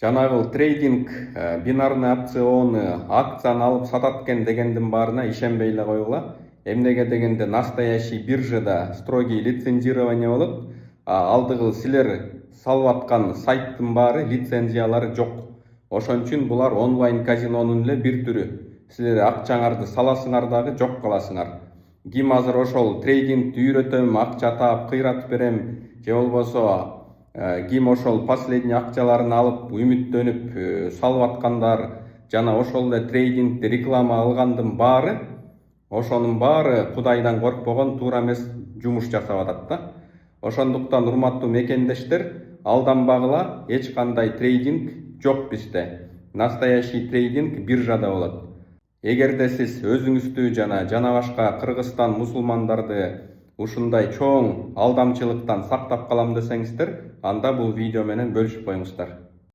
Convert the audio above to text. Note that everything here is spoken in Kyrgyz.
Жанагыл трейдинг, бинарный опционы, акцияны алып сатат экен дегендин баарына ишенбей эле койгула. Эмнеге дегенде настоящий биржада строгий лицензирование болот. Алдыгы силер салып аткан сайттын баары лицензиялары жок. Ошон үчүн булар онлайн казинонун эле бир түрү. Силер акчаңарды саласыңар дагы жок кыласыңар. Ким азыр ошол трейдингти үйрөтөм, акча таап кыйратып берем, же болбосо ким ошол последний акчаларын алып үмүттөнүп салып аткандар жана ошол эле трейдингти реклама алгандын баары, ошонун баары Кудайдан коркпогон туура эмес жумуш жасап атат да. Ошондуктан урматтуу мекендештер, алданбагыла, эч кандай трейдинг жок бизде. Настоящий трейдинг биржада болот. Эгерде сиз өзүңүздү жана башка Кыргызстан мусулмандарды ушундай чоң алдамчылыктан сактап калам десеңиздер, анда бул видео менен бөлүшүп коюңуздар.